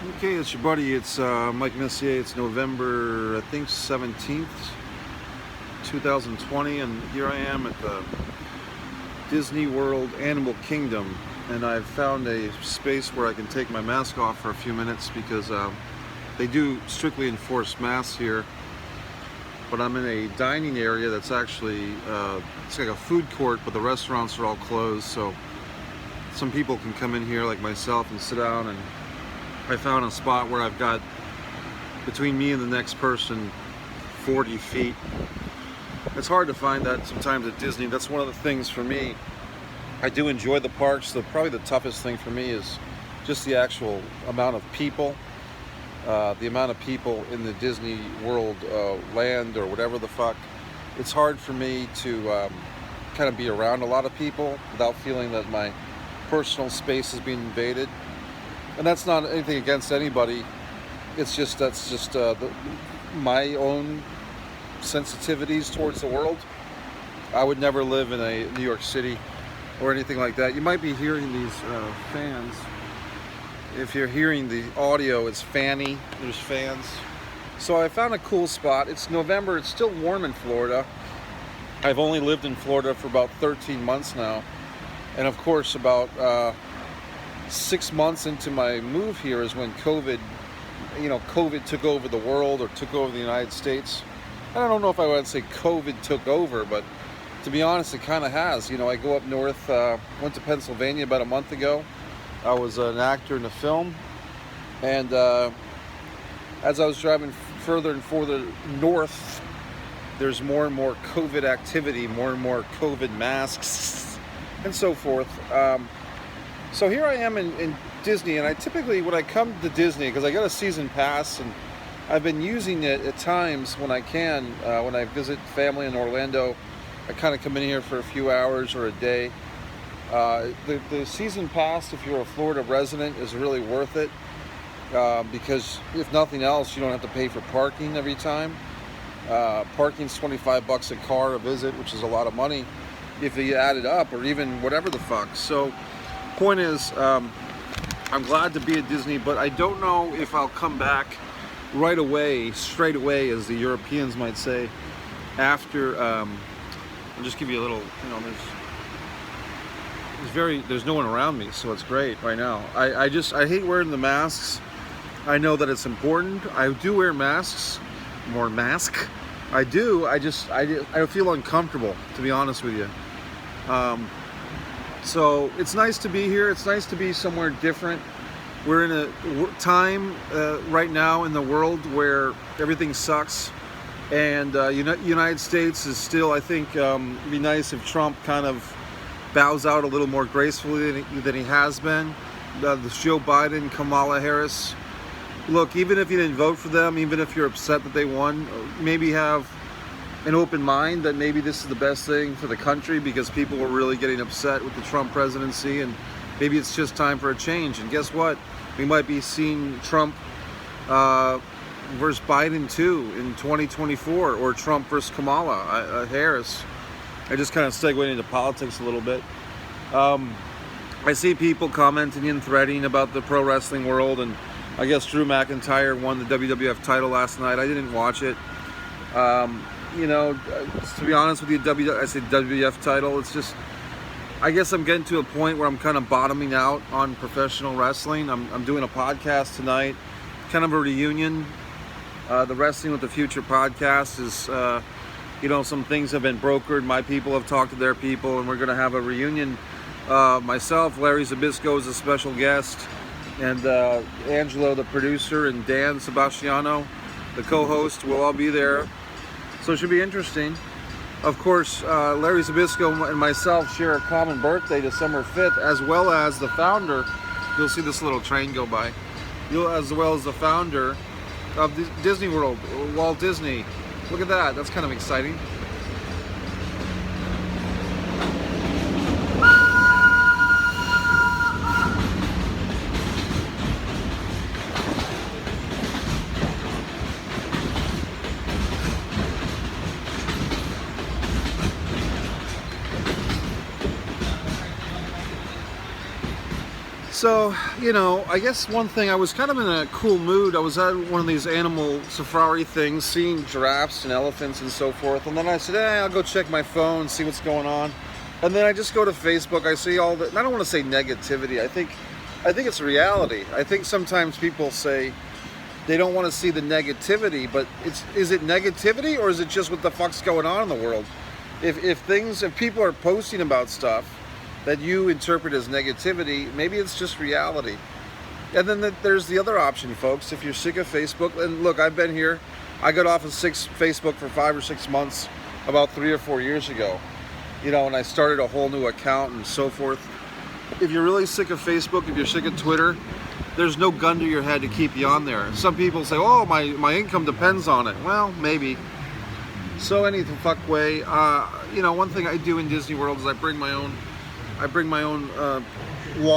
Okay, it's your buddy. It's Mike Messier. It's November, I think, 17th, 2020, and here I am at the Disney World Animal Kingdom, and I've found a space where I can take my mask off for a few minutes because they do strictly enforce masks here. But I'm in a dining area that's actually, it's like a food court, but the restaurants are all closed, so some people can come in here like myself and sit down, and I found a spot where I've got, between me and the next person, 40 feet. It's hard to find that sometimes at Disney. That's one of the things for me. I do enjoy the parks. Probably the toughest thing for me is just the actual amount of people. The amount of people in the Disney World land or whatever the fuck. It's hard for me to kind of be around a lot of people without feeling that my personal space is being invaded. And that's not anything against anybody. It's just, that's just my own sensitivities towards the world. I would never live in a New York City or anything like that. You might be hearing these fans. If you're hearing the audio, it's fanny. There's fans. So I found a cool spot. It's November. It's still warm in Florida. I've only lived in Florida for about 13 months now. And of course, about 6 months into my move here is when COVID took over the world or took over the United States. I don't know if I would say COVID took over, but to be honest, it kind of has. I go up north, went to Pennsylvania about a month ago. I was an actor in a film, and as I was driving further and further north, there's more and more COVID activity, more and more COVID masks, and so forth. So here I am in Disney, and I typically, when I come to Disney, because I got a season pass, and I've been using it at times when I can, when I visit family in Orlando, I kind of come in here for a few hours or a day. The season pass, if you're a Florida resident, is really worth it, because if nothing else, you don't have to pay for parking every time. Parking's $25 a car a visit, which is a lot of money if you add it up, or even whatever the fuck. So point is, I'm glad to be at Disney, but I don't know if I'll come back right away, straight away, as the Europeans might say, after, I'll just give you a little, there's no one around me, so it's great right now. I hate wearing the masks. I know that it's important. I do wear masks, more mask. I do, I feel uncomfortable, to be honest with you. So it's nice to be here. It's nice to be somewhere different. We're in a time right now in the world where everything sucks, and United States is still, I think, it'd be nice if Trump kind of bows out a little more gracefully than he has been. Joe Biden, Kamala Harris. Look, even if you didn't vote for them, even if you're upset that they won, maybe have an open mind that maybe this is the best thing for the country, because people were really getting upset with the Trump presidency, and maybe it's just time for a change. And guess what? We might be seeing Trump versus Biden too in 2024, or Trump versus Kamala Harris. I just kind of segued into politics a little bit. I see people commenting and threading about the pro wrestling world, and I guess Drew McIntyre won the WWF title last night. I didn't watch it. To be honest with you, I said WWF title. It's just, I guess I'm getting to a point where I'm kind of bottoming out on professional wrestling. I'm doing a podcast tonight, kind of a reunion. The Wrestling with the Future podcast is, some things have been brokered. My people have talked to their people, and we're going to have a reunion. Myself, Larry Zyzbzsko, is a special guest, and Angelo, the producer, and Dan Sebastiano, the co-host, will all be there. So it should be interesting. Of course, Larry Zyzbzsko and myself share a common birthday, December 5th, as well as the founder. You'll see this little train go by. As well as the founder of Disney World, Walt Disney. Look at that. That's kind of exciting. So, you know, I guess one thing, I was kind of in a cool mood. I was at one of these animal safari things, seeing giraffes and elephants and so forth. And then I said, I'll go check my phone, see what's going on. And then I just go to Facebook. I see all the, and I don't want to say negativity. I think it's reality. I think sometimes people say they don't want to see the negativity, but is it negativity, or is it just what the fuck's going on in the world? If people are posting about stuff that you interpret as negativity, maybe it's just reality. And then there's the other option, folks. If you're sick of Facebook, and look, I've been here. I got off of Facebook for 5 or 6 months about 3 or 4 years ago. You know, and I started a whole new account and so forth. If you're really sick of Facebook, if you're sick of Twitter, there's no gun to your head to keep you on there. Some people say, oh, my income depends on it. Well, maybe. So any fuck way, you know, one thing I do in Disney World is I bring my own